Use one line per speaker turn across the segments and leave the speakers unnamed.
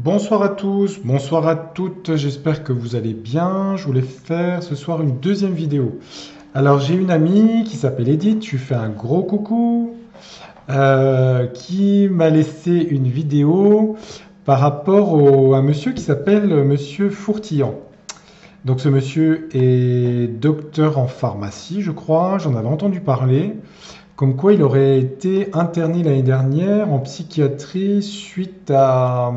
Bonsoir à tous, bonsoir à toutes, j'espère que vous allez bien. Je voulais faire ce soir une deuxième vidéo. Alors j'ai une amie qui s'appelle Edith, je lui fais un gros coucou, qui m'a laissé une vidéo par rapport à un monsieur qui s'appelle Monsieur Fourtillan. Donc ce monsieur est docteur en pharmacie, je crois, j'en avais entendu parler, comme quoi il aurait été interné l'année dernière en psychiatrie suite à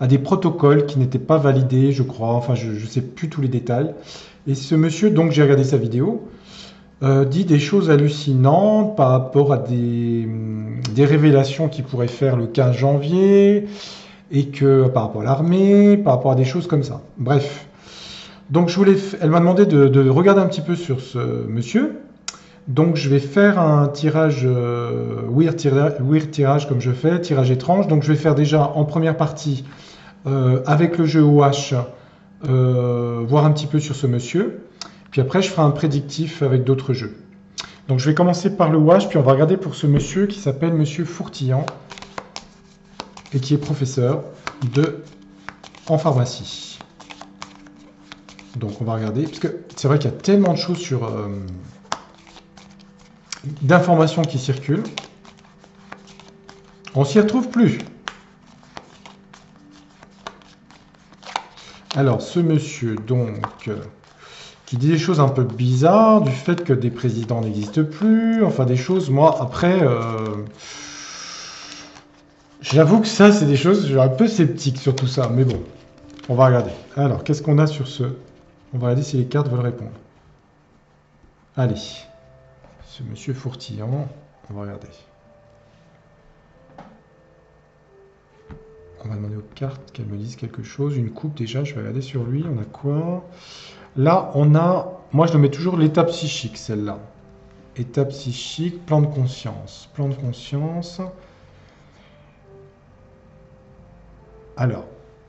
des protocoles qui n'étaient pas validés, je crois. Enfin, je ne sais plus tous les détails. Et ce monsieur, donc j'ai regardé sa vidéo, dit des choses hallucinantes par rapport à des révélations qu'il pourrait faire le 15 janvier, et que par rapport à l'armée, par rapport à des choses comme ça. Bref. Donc elle m'a demandé de regarder un petit peu sur ce monsieur. Donc je vais faire un tirage, weird tirage comme je fais, tirage étrange. Donc je vais faire déjà en première partie avec le jeu OH, voir un petit peu sur ce monsieur. Puis après, je ferai un prédictif avec d'autres jeux. Donc je vais commencer par le OH, puis on va regarder pour ce monsieur qui s'appelle Monsieur Fourtillan et qui est professeur en pharmacie. Donc on va regarder, parce que c'est vrai qu'il y a tellement de choses d'informations qui circulent. On s'y retrouve plus. Alors, ce monsieur, donc, qui dit des choses un peu bizarres, du fait que des présidents n'existent plus, enfin des choses, moi, après, j'avoue que ça, c'est des choses, je suis un peu sceptique sur tout ça, mais bon, on va regarder. Alors, qu'est-ce qu'on a sur ce? On va regarder si les cartes veulent répondre. Allez, ce monsieur Fourtillan, on va regarder. On va demander aux cartes qu'elles me disent quelque chose. Une coupe déjà, je vais regarder sur lui. On a quoi? Là, on a... Moi, je le mets toujours l'état psychique, celle-là. État psychique, plan de conscience. Plan de conscience. Alors,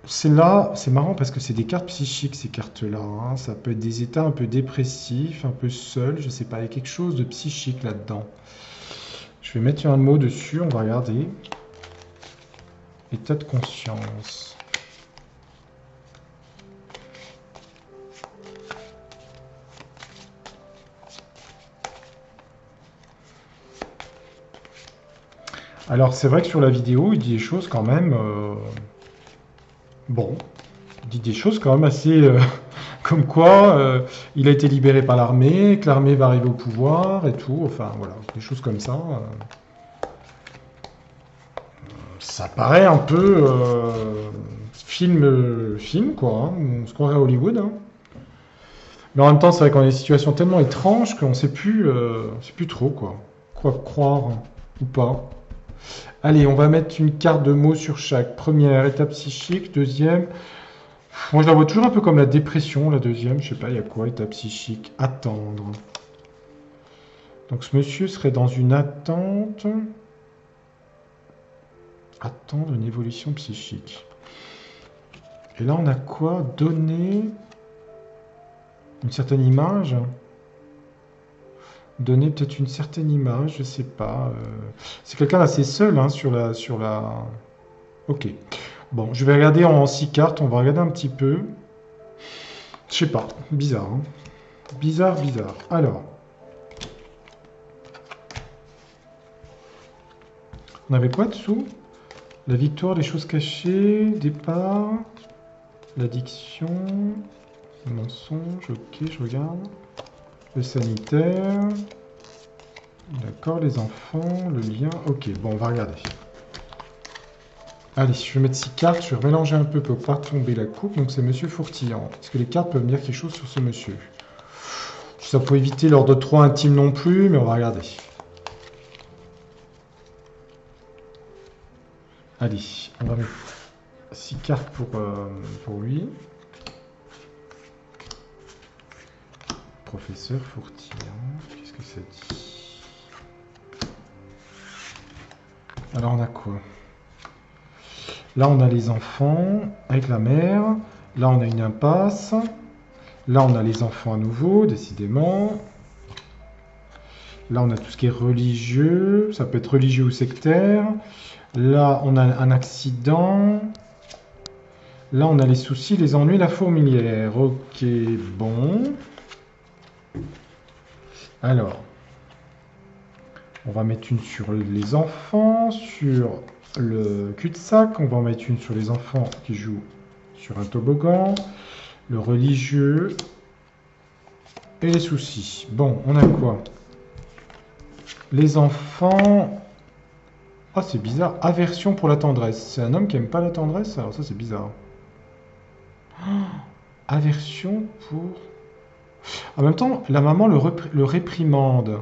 celle-là, c'est marrant parce que c'est des cartes psychiques, ces cartes-là. Hein. Ça peut être des états un peu dépressifs, un peu seuls. Je sais pas, il y a quelque chose de psychique là-dedans. Je vais mettre un mot dessus, on va regarder. État de conscience. Alors c'est vrai que sur la vidéo, il dit des choses quand même... Bon, il dit des choses quand même assez... comme quoi, il a été libéré par l'armée, que l'armée va arriver au pouvoir et tout. Enfin voilà, des choses comme ça. Ça paraît un peu film quoi. Hein. On se croirait à Hollywood. Hein. Mais en même temps, c'est vrai qu'on a des situations tellement étranges qu'on ne sait plus trop quoi croire ou pas. Allez, on va mettre une carte de mots sur chaque. Première, état psychique. Deuxième, moi je la vois toujours un peu comme la dépression. La deuxième, je sais pas, il y a quoi? État psychique, attendre. Donc ce monsieur serait dans une attente. Attendre une évolution psychique. Et là, on a quoi? Donner une certaine image. Donner peut-être une certaine image, je sais pas. C'est quelqu'un d'assez seul hein, sur la... Ok. Bon, je vais regarder en 6 cartes, on va regarder un petit peu. Je sais pas, bizarre. Hein. Bizarre. Alors. On avait quoi dessous? La victoire, les choses cachées, départ, l'addiction, le mensonge, ok, je regarde. Le sanitaire, d'accord, les enfants, le lien, ok, bon, on va regarder. Allez, je vais mettre 6 cartes, je vais mélanger un peu pour pas tomber la coupe, donc c'est Monsieur Fourtillan. Est-ce que les cartes peuvent me dire quelque chose sur ce monsieur? Ça peut éviter l'ordre trop intime non plus, mais on va regarder. Allez, on va mettre 6 cartes pour lui. Professeur Fourtillan, qu'est-ce que ça dit? Alors on a quoi? Là on a les enfants avec la mère. Là on a une impasse. Là on a les enfants à nouveau, décidément. Là on a tout ce qui est religieux. Ça peut être religieux ou sectaire. Là on a un accident. Là, on a les soucis, les ennuis, la fourmilière. Ok, bon. Alors, on va mettre une sur les enfants, sur le cul-de-sac. On va en mettre une sur les enfants qui jouent sur un toboggan. Le religieux. Et les soucis. Bon, on a quoi? Les enfants... Ah, c'est bizarre. Aversion pour la tendresse. C'est un homme qui aime pas la tendresse? Alors ça, c'est bizarre. Aversion pour... En même temps, la maman le réprimande.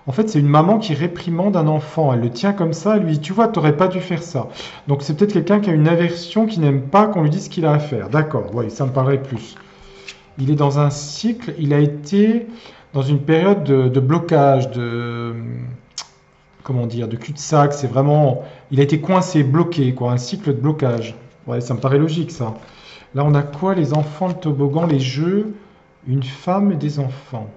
En fait, c'est une maman qui réprimande un enfant. Elle le tient comme ça, elle lui dit, tu vois, t'aurais pas dû faire ça. Donc c'est peut-être quelqu'un qui a une aversion, qui n'aime pas qu'on lui dise ce qu'il a à faire. D'accord, oui, ça me paraît plus. Il est dans un cycle, il a été dans une période de blocage, comment dire, de cul-de-sac. C'est vraiment... Il a été coincé, bloqué, quoi, un cycle de blocage. Ouais, ça me paraît logique, ça. Là, on a quoi? Les enfants, le toboggan, les jeux, une femme et des enfants.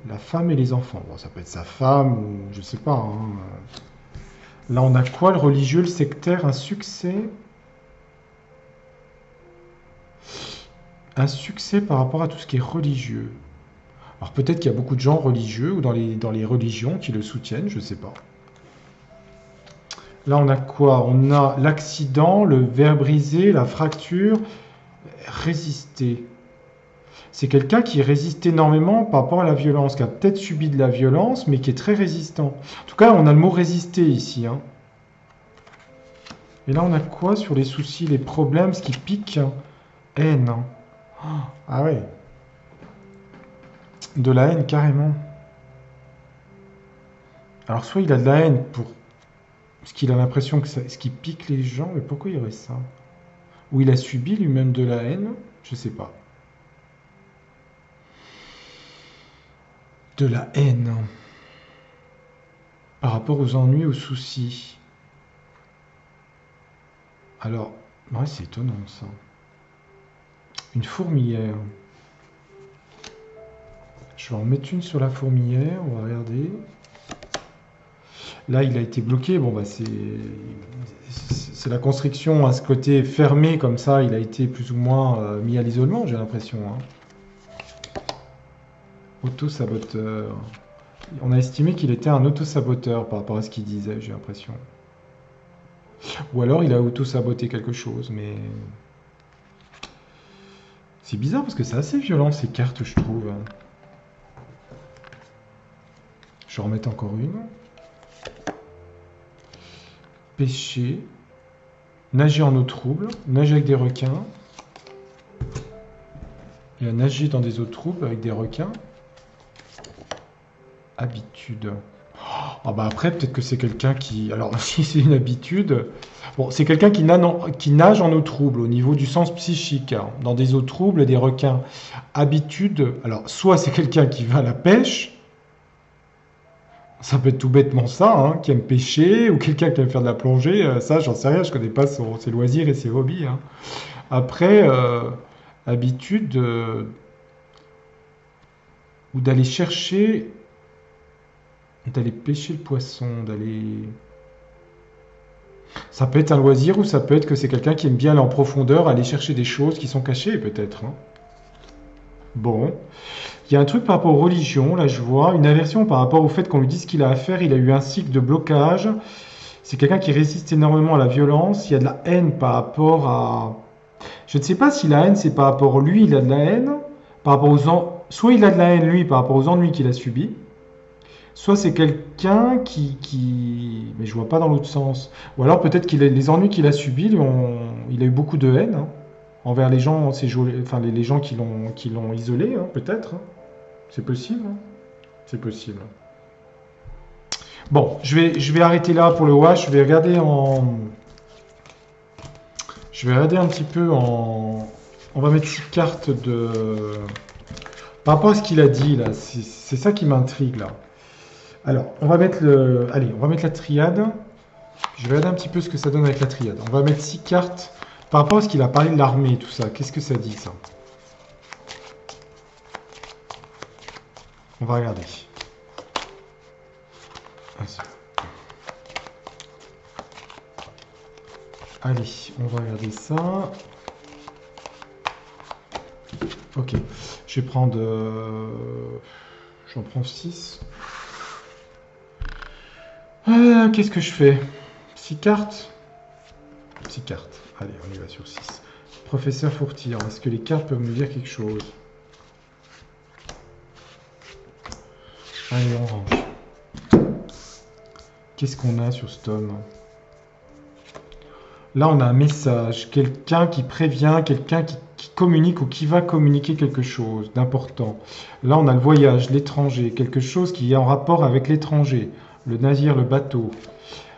La femme et les enfants. Bon, ça peut être sa femme ou je sais pas, hein. Là, on a quoi? Le religieux, le sectaire, un succès. Un succès par rapport à tout ce qui est religieux. Alors peut-être qu'il y a beaucoup de gens religieux ou dans les religions qui le soutiennent, je sais pas. Là, on a quoi? On a l'accident, le verre brisé, la fracture, résister. C'est quelqu'un qui résiste énormément par rapport à la violence, qui a peut-être subi de la violence, mais qui est très résistant. En tout cas, on a le mot résister ici, hein. Et là, on a quoi sur les soucis, les problèmes, ce qui pique? Haine. Ah ouais. De la haine, carrément. Alors, soit il a de la haine pour ce qu'il a l'impression que ce qui pique les gens, mais pourquoi il y aurait ça? Ou il a subi lui-même de la haine, je sais pas. De la haine. Par rapport aux ennuis, aux soucis. Alors, ouais, c'est étonnant ça. Une fourmilière. Je vais en mettre une sur la fourmilière, on va regarder. Là, il a été bloqué. Bon, bah, c'est la construction à ce côté fermé comme ça. Il a été plus ou moins mis à l'isolement, j'ai l'impression, hein. Auto-saboteur. On a estimé qu'il était un auto-saboteur par rapport à ce qu'il disait, j'ai l'impression. Ou alors il a auto-saboté quelque chose, mais... C'est bizarre parce que c'est assez violent ces cartes, je trouve. Je vais en remettre encore une. Pêcher. Nager en eau trouble. Nager avec des requins. Il a nagé dans des eaux troubles avec des requins. Habitude. Ah bah après, peut-être que c'est quelqu'un qui... Alors, si c'est une habitude... Bon, c'est quelqu'un qui nage en eau trouble, au niveau du sens psychique, hein, dans des eaux troubles et des requins. Habitude... Alors, soit c'est quelqu'un qui va à la pêche, ça peut être tout bêtement ça, hein, qui aime pêcher, ou quelqu'un qui aime faire de la plongée, ça, j'en sais rien, je connais pas ses loisirs et ses hobbies, hein. Après, habitude... ou d'aller chercher... D'aller pêcher le poisson, d'aller... Ça peut être un loisir ou ça peut être que c'est quelqu'un qui aime bien aller en profondeur, aller chercher des choses qui sont cachées peut-être, hein. Bon. Il y a un truc par rapport aux religions, là je vois, une aversion par rapport au fait qu'on lui dise ce qu'il a à faire, il a eu un cycle de blocage. C'est quelqu'un qui résiste énormément à la violence, il y a de la haine par rapport à... Je ne sais pas si la haine c'est par rapport à lui, il a de la haine, par rapport soit il a de la haine lui par rapport aux ennuis qu'il a subis, soit c'est quelqu'un qui... Mais je vois pas dans l'autre sens. Ou alors peut-être qu'il a les ennuis qu'il a subis, il a eu beaucoup de haine, hein, envers les gens, enfin, les gens qui l'ont isolé, hein, peut-être, hein. C'est possible, hein. C'est possible. Bon, je vais arrêter là pour le wash. Je vais regarder un petit peu en... On va mettre 6 cartes de... Par rapport à ce qu'il a dit, là, c'est ça qui m'intrigue, là. Alors, on va mettre allez, on va mettre la triade. Je vais regarder un petit peu ce que ça donne avec la triade. On va mettre 6 cartes par rapport à ce qu'il a parlé de l'armée et tout ça. Qu'est-ce que ça dit, ça? On va regarder. Allez, on va regarder ça. Ok, je vais prendre... J'en prends 6. Qu'est-ce que je fais? 6 cartes? 6 cartes. Allez, on y va sur 6. Professeur Fourtillon, est-ce que les cartes peuvent nous dire quelque chose? Allez, on range. Qu'est-ce qu'on a sur ce tome? Là, on a un message. Quelqu'un qui prévient, quelqu'un qui communique ou qui va communiquer quelque chose d'important. Là, on a le voyage, l'étranger, quelque chose qui est en rapport avec l'étranger. Le navire, le bateau.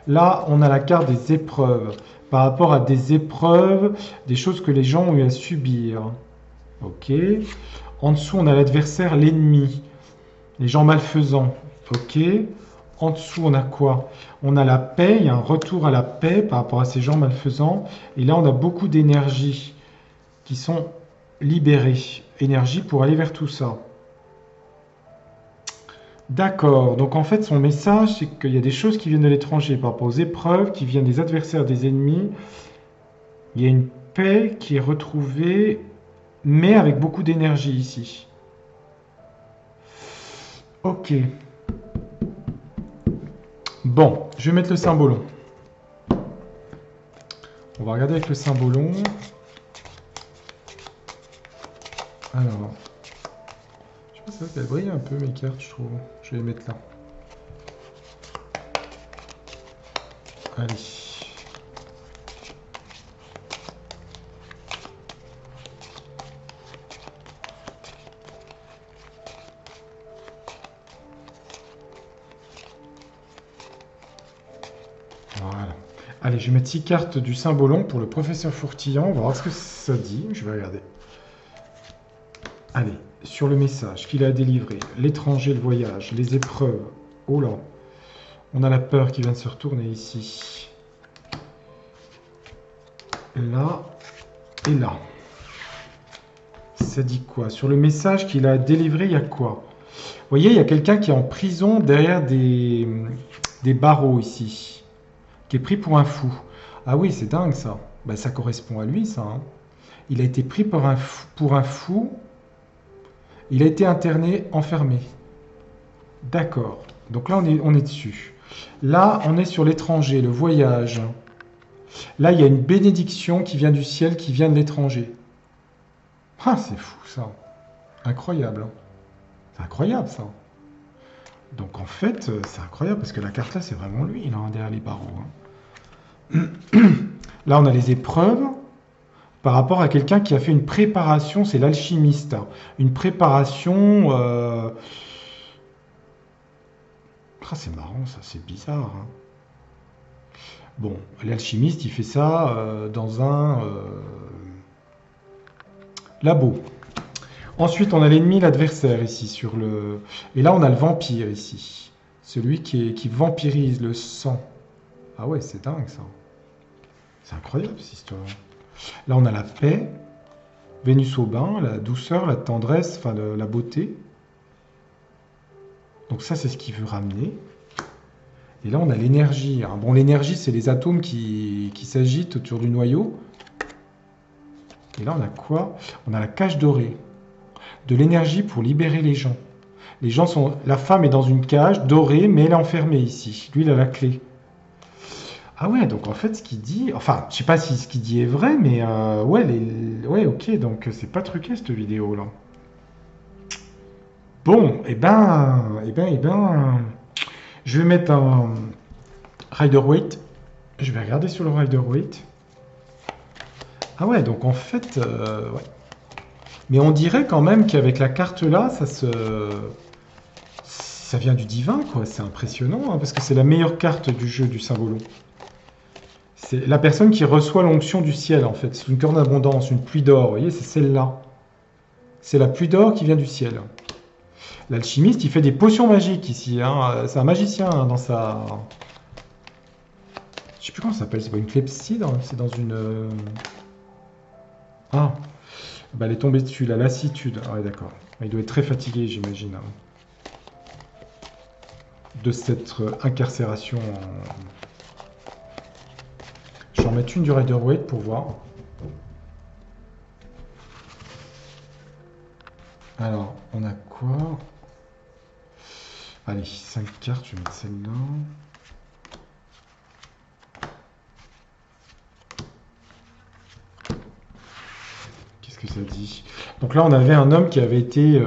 Là, on a la carte des épreuves. Par rapport à des épreuves, des choses que les gens ont eu à subir. Ok. En dessous, on a l'adversaire, l'ennemi. Les gens malfaisants. Ok. En dessous, on a quoi? On a la paix, il y a un retour à la paix par rapport à ces gens malfaisants. Et là, on a beaucoup d'énergie qui sont libérées. Énergie pour aller vers tout ça. D'accord. Donc en fait, son message, c'est qu'il y a des choses qui viennent de l'étranger par rapport aux épreuves, qui viennent des adversaires, des ennemis. Il y a une paix qui est retrouvée, mais avec beaucoup d'énergie ici. Ok. Bon, je vais mettre le symbolon. On va regarder avec le symbolon. Alors, je sais pas, c'est vrai qu'elles brillent un peu mes cartes, je trouve. Je vais les mettre là. Allez. Voilà. Allez, je vais mettre 6 cartes du symbolon pour le professeur Fourtillon. On va voir ce que ça dit. Je vais regarder. Allez, sur le message qu'il a délivré, l'étranger, le voyage, les épreuves. Oh là, on a la peur qui vient de se retourner ici. Là et là. Ça dit quoi? Sur le message qu'il a délivré, il y a quoi? Vous voyez, il y a quelqu'un qui est en prison derrière des barreaux ici, qui est pris pour un fou. Ah oui, c'est dingue ça. Ben, ça correspond à lui, ça. Hein. Il a été pris pour un fou. Il a été interné, enfermé. D'accord. Donc là, on est dessus. Là, on est sur l'étranger, le voyage. Là, il y a une bénédiction qui vient du ciel, qui vient de l'étranger. Ah, c'est fou ça. Incroyable. Hein. C'est incroyable ça. Donc en fait, c'est incroyable parce que la carte là, c'est vraiment lui, là, derrière les barreaux. Hein. Là, on a les épreuves par rapport à quelqu'un qui a fait une préparation, c'est l'alchimiste. Hein. Une préparation... Ah, c'est marrant ça, c'est bizarre. Hein. Bon, l'alchimiste, il fait ça dans un labo. Ensuite, on a l'ennemi, l'adversaire ici sur le. Et là, on a le vampire ici, celui qui vampirise le sang. Ah ouais, c'est dingue ça. C'est incroyable cette histoire. Là, on a la paix, Vénus au bain, la douceur, la tendresse, enfin la beauté. Donc ça, c'est ce qu'il veut ramener. Et là, on a l'énergie. Hein. Bon, l'énergie, c'est les atomes qui s'agitent autour du noyau. Et là, on a quoi? On a la cage dorée. De l'énergie pour libérer les gens. Les gens sont... La femme est dans une cage dorée, mais elle est enfermée ici. Lui, il a la clé. Ah ouais, donc en fait, ce qu'il dit... Enfin, je sais pas si ce qu'il dit est vrai, mais ouais, ouais, ok, donc c'est pas truqué, cette vidéo-là. Bon, je vais mettre un Rider-Waite. Je vais regarder sur le Rider-Waite. Ah ouais, donc en fait, ouais. Mais on dirait quand même qu'avec la carte là, ça vient du divin, quoi. C'est impressionnant, hein, parce que c'est la meilleure carte du jeu du Symbolon. C'est la personne qui reçoit l'onction du ciel, en fait. C'est une corne d'abondance, une pluie d'or. Vous voyez, c'est celle-là. C'est la pluie d'or qui vient du ciel. L'alchimiste, il fait des potions magiques ici. Hein. C'est un magicien hein, dans sa... Je sais plus comment ça s'appelle. C'est pas une clepsydre, c'est dans une... Ah, bah, elle est tombée dessus, la lassitude. Ah ouais, d'accord. Il doit être très fatigué, j'imagine. Hein, de cette incarcération. Je suis vais en mettre une du Rider-Waite pour voir. Alors, on a quoi? Allez, 5 cartes, je vais mettre celle-là. Qu'est-ce que ça dit? Donc là, on avait un homme qui avait été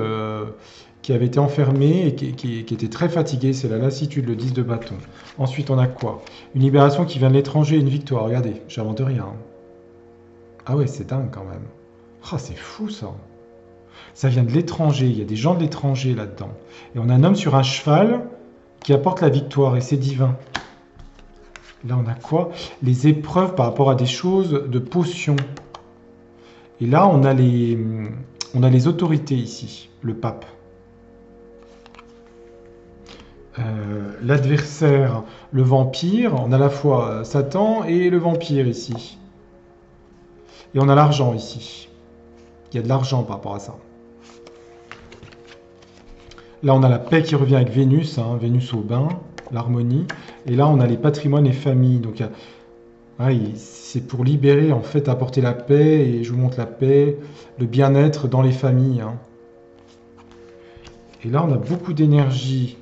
enfermé et qui était très fatigué. C'est la lassitude, le 10 de bâton. Ensuite, on a quoi? Une libération qui vient de l'étranger et une victoire. Regardez, j'invente rien. Ah ouais, c'est dingue quand même. Ah, c'est fou ça. Ça vient de l'étranger, il y a des gens de l'étranger là-dedans. Et on a un homme sur un cheval qui apporte la victoire, et c'est divin. Là, on a quoi? Les épreuves par rapport à des choses de potions. Et là, on a les autorités ici, le pape. L'adversaire, le vampire. On a à la fois Satan et le vampire ici. Et on a l'argent ici. Il y a de l'argent par rapport à ça. Là, on a la paix qui revient avec Vénus, hein, Vénus au bain, l'harmonie. Et là, on a les patrimoines et familles. Donc, c'est pour libérer, en fait, apporter la paix. Et je vous montre la paix, le bien-être dans les familles. Hein. Et là, on a beaucoup d'énergie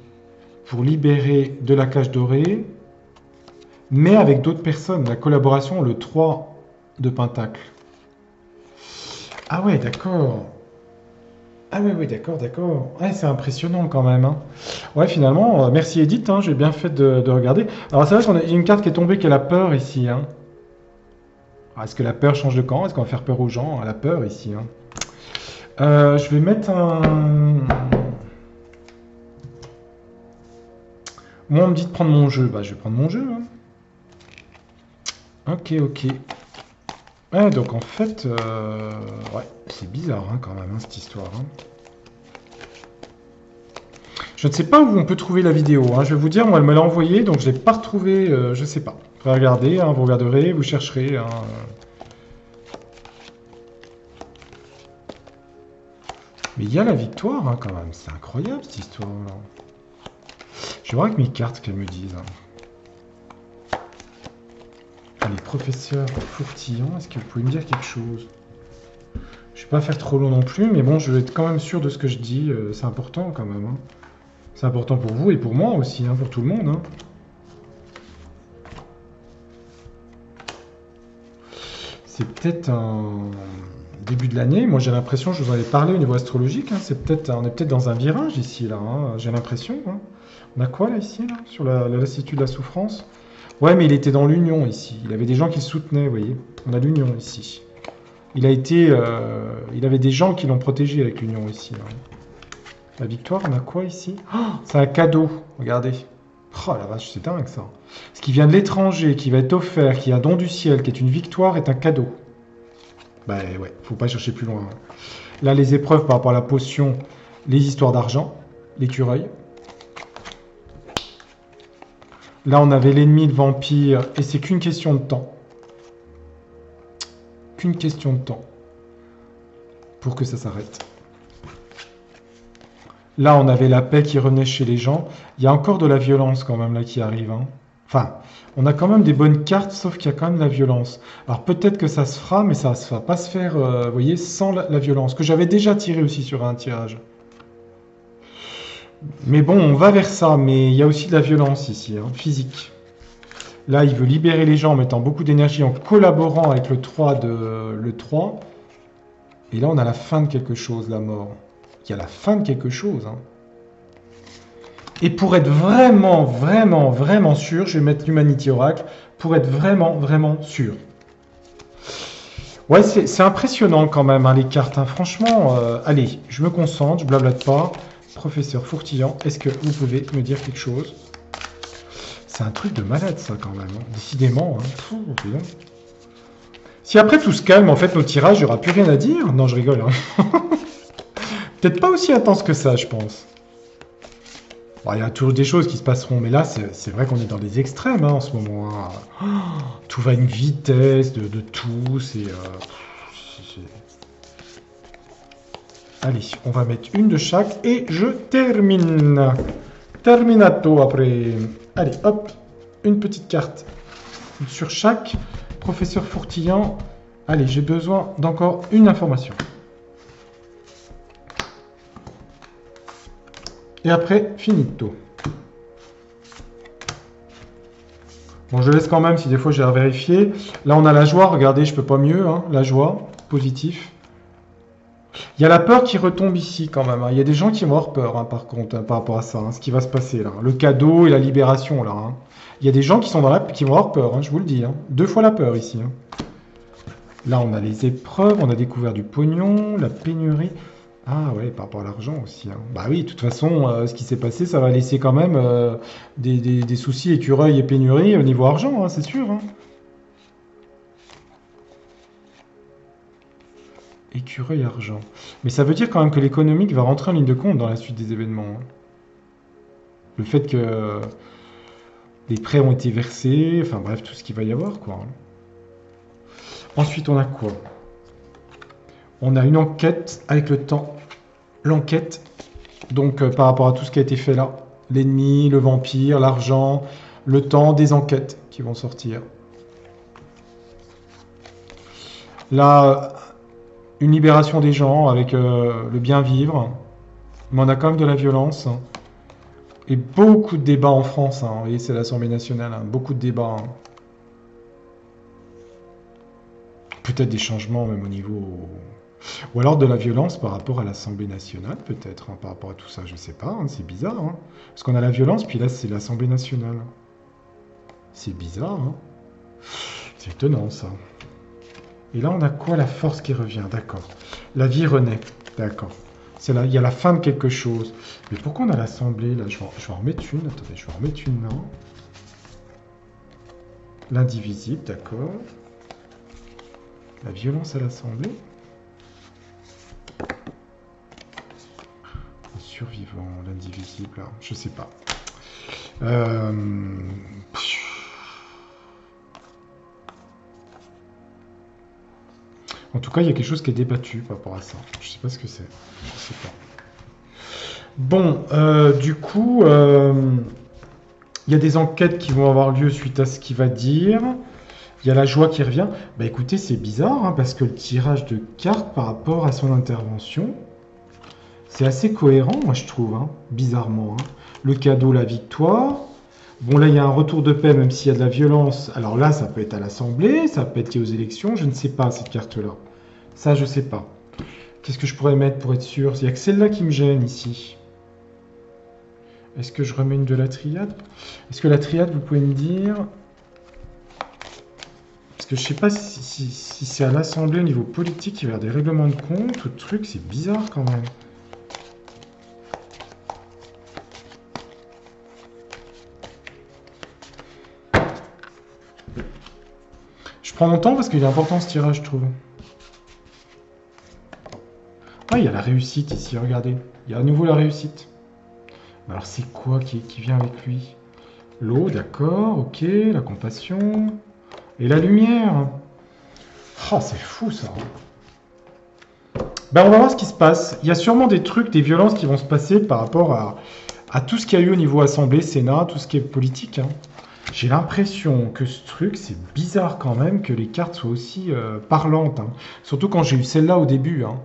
pour libérer de la cage dorée, mais avec d'autres personnes. La collaboration, le 3 de Pentacle. Ah ouais, d'accord. Ah oui, d'accord. Ouais, c'est impressionnant quand même. Hein. Ouais, finalement, merci Edith, hein, j'ai bien fait de regarder. Alors c'est vrai qu'il y a une carte qui est tombée qui est la peur ici. Hein. Est-ce que la peur change de camp? Est-ce qu'on va faire peur aux gens? La peur ici. Hein. Je vais mettre un... Moi, on me dit de prendre mon jeu. Bah, je vais prendre mon jeu. Hein. Ok. Ouais, donc en fait, ouais, c'est bizarre hein, quand même, hein, cette histoire. Hein. Je ne sais pas où on peut trouver la vidéo. Hein. Je vais vous dire, moi, elle me l'a envoyée, donc je ne l'ai pas retrouvée, je ne sais pas. Regardez, hein, vous regarderez, vous chercherez. Hein. Mais il y a la victoire, hein, quand même. C'est incroyable, cette histoire-là. Je vais voir avec mes cartes ce qu'elles me disent. Hein. Allez, professeur Fourtillon, est-ce que vous pouvez me dire quelque chose? Je ne vais pas faire trop long non plus, mais bon, je vais être quand même sûr de ce que je dis. C'est important quand même. Hein. C'est important pour vous et pour moi aussi, hein, pour tout le monde. Hein. C'est peut-être un début de l'année. Moi, j'ai l'impression, je vous en avais parlé au niveau astrologique, hein, on est peut-être dans un virage ici, là. Hein, j'ai l'impression. Hein. On a quoi là ici, là, sur la lassitude de la souffrance? Ouais, mais il était dans l'union ici. Il avait des gens qui le soutenaient, vous voyez. On a l'union ici. Il avait des gens qui l'ont protégé avec l'union ici. Là. La victoire, on a quoi ici? Oh, c'est un cadeau, regardez. Oh la vache, c'est dingue ça. Ce qui vient de l'étranger, qui va être offert, qui est un don du ciel, qui est une victoire, est un cadeau. Ben ouais, faut pas chercher plus loin. Là, les épreuves par rapport à la potion, les histoires d'argent, l'écureuil. Là, on avait l'ennemi, le vampire, et c'est qu'une question de temps. Qu'une question de temps pour que ça s'arrête. Là, on avait la paix qui revenait chez les gens. Il y a encore de la violence quand même là qui arrive. Hein. Enfin, on a quand même des bonnes cartes, sauf qu'il y a quand même de la violence. Alors peut-être que ça se fera, mais ça ne va pas se faire, vous voyez, sans la violence. Que j'avais déjà tiré aussi sur un tirage. Mais bon, on va vers ça, mais il y a aussi de la violence ici, hein, physique. Là, il veut libérer les gens en mettant beaucoup d'énergie, en collaborant avec le 3 le 3. Et là, on a la fin de quelque chose, la mort. Il y a la fin de quelque chose. Hein. Et pour être vraiment sûr, je vais mettre l'Humanity Oracle, pour être vraiment sûr. Ouais, c'est impressionnant quand même, hein, les cartes. Hein. Franchement, allez, je me concentre, je blablate pas. Professeur Fourtillon, est-ce que vous pouvez me dire quelque chose? C'est un truc de malade, ça, quand même. Hein. Décidément. Hein. Fou, si après tout se calme, en fait, nos tirages, il n'y aura plus rien à dire. Non, je rigole. Hein. Peut-être pas aussi intense que ça, je pense. Bon, il y a toujours des choses qui se passeront, mais là, c'est vrai qu'on est dans des extrêmes hein, en ce moment. Hein. Oh, tout va à une vitesse de tout. Allez, on va mettre une de chaque et je termine. Terminato après. Allez, hop, une petite carte sur chaque. Professeur Fourtillant. Allez, j'ai besoin d'encore une information. Et après, finito. Bon, je laisse quand même si des fois j'ai à vérifier. Là, on a la joie. Regardez, je peux pas mieux. Hein, la joie, positif. Il y a la peur qui retombe ici quand même. Hein. Il y a des gens qui vont avoir peur, hein, par contre, hein, par rapport à ça, hein, ce qui va se passer là. Le cadeau et la libération là. Hein. Il y a des gens qui sont qui vont avoir peur, hein, je vous le dis. Hein. 2 fois la peur ici. Hein. Là, on a les épreuves, on a découvert du pognon, la pénurie. Ah ouais, par rapport à l'argent aussi. Hein. Bah oui, de toute façon, ce qui s'est passé, ça va laisser quand même des soucis, écureuils et pénuries au niveau argent, hein, c'est sûr. Hein. Écureuil argent. Mais ça veut dire quand même que l'économique va rentrer en ligne de compte dans la suite des événements. Hein. Le fait que les prêts ont été versés, enfin bref, tout ce qu'il va y avoir, quoi. Ensuite, on a quoi? On a une enquête avec le temps. L'enquête, donc par rapport à tout ce qui a été fait là. L'ennemi, le vampire, l'argent, le temps, des enquêtes qui vont sortir. Là, une libération des gens avec le bien vivre. Mais on a quand même de la violence. Hein. Et beaucoup de débats en France. Hein. Vous voyez, c'est l'Assemblée nationale. Hein. Beaucoup de débats. Hein. Peut-être des changements même au niveau... Ou alors de la violence par rapport à l'Assemblée nationale, peut-être, hein, par rapport à tout ça, je sais pas, hein, c'est bizarre. Hein. Parce qu'on a la violence, puis là, c'est l'Assemblée nationale. C'est bizarre, hein. C'est étonnant, ça. Et là, on a quoi? La force qui revient, d'accord. La vie renaît, d'accord. C'est là, il y a la fin de quelque chose. Mais pourquoi on a l'Assemblée, là? Je vais en remettre une, attendez, je vais en remettre une, non. L'indivisible, d'accord. La violence à l'Assemblée. Le survivant, l'indivisible, là, je sais pas. En tout cas, il y a quelque chose qui est débattu par rapport à ça. Je sais pas ce que c'est. Je sais pas. Bon, du coup, il y a des enquêtes qui vont avoir lieu suite à ce qu'il va dire. Il y a la joie qui revient. Bah écoutez, c'est bizarre, hein, parce que le tirage de cartes par rapport à son intervention, c'est assez cohérent, moi je trouve, hein, bizarrement. Hein. Le cadeau, la victoire. Bon, là, il y a un retour de paix, même s'il y a de la violence. Alors là, ça peut être à l'Assemblée, ça peut être lié aux élections, je ne sais pas, cette carte-là. Ça, je sais pas. Qu'est-ce que je pourrais mettre pour être sûr? Il n'y a que celle-là qui me gêne, ici. Est-ce que je remets une de la triade? Est-ce que la triade, vous pouvez me dire... Parce que je sais pas si c'est à l'Assemblée, au niveau politique, il va y avoir des règlements de compte ou de trucs, c'est bizarre quand même. Je prends mon temps parce qu'il est important ce tirage, je trouve. Ah, il y a la réussite ici, regardez. Il y a à nouveau la réussite. Alors c'est quoi qui vient avec lui? L'eau, d'accord, ok, la compassion. Et la lumière. Oh, c'est fou ça. Ben, on va voir ce qui se passe. Il y a sûrement des trucs, des violences qui vont se passer par rapport à tout ce qu'il y a eu au niveau Assemblée, Sénat, tout ce qui est politique. Hein. J'ai l'impression que ce truc, c'est bizarre quand même que les cartes soient aussi parlantes. Hein. Surtout quand j'ai eu celle-là au début. Hein.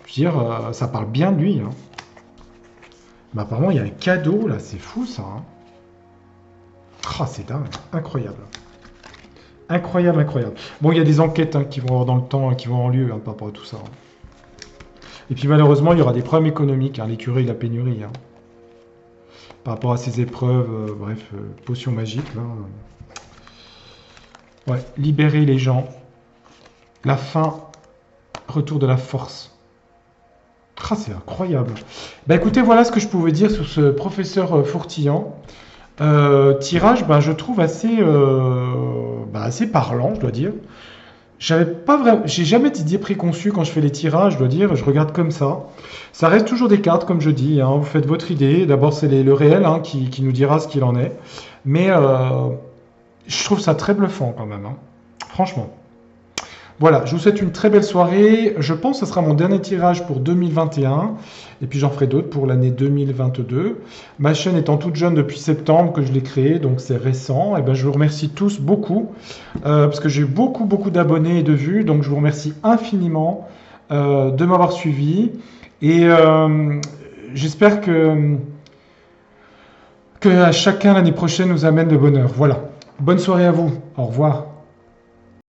Je veux dire, ça parle bien de lui. Hein. Mais apparemment, il y a un cadeau là, c'est fou ça. Hein. Oh, c'est dingue, incroyable. Incroyable, incroyable. Bon, il y a des enquêtes hein, qui vont avoir dans le temps, qui vont avoir lieu hein, par rapport à tout ça. Hein. Et puis malheureusement, il y aura des problèmes économiques, hein, l'écurie, la pénurie. Hein. Par rapport à ces épreuves, bref, potions magiques. Là. Ouais, libérer les gens. La fin, retour de la force. Ah, c'est incroyable. Bah écoutez, voilà ce que je pouvais dire sur ce professeur Fourtillant. Tirage, bah, je trouve assez parlant, je dois dire. J'ai jamais d'idée préconçue quand je fais les tirages, je dois dire. Je regarde comme ça. Ça reste toujours des cartes, comme je dis. Hein, vous faites votre idée. D'abord, c'est le réel hein, qui nous dira ce qu'il en est. Mais je trouve ça très bluffant quand même. Hein, franchement. Voilà, je vous souhaite une très belle soirée. Je pense que ce sera mon dernier tirage pour 2021. Et puis j'en ferai d'autres pour l'année 2022. Ma chaîne étant toute jeune depuis septembre que je l'ai créée, donc c'est récent. Et ben, je vous remercie tous beaucoup parce que j'ai eu beaucoup d'abonnés et de vues. Donc je vous remercie infiniment de m'avoir suivi. Et j'espère que à chacun l'année prochaine nous amène le bonheur. Voilà. Bonne soirée à vous. Au revoir.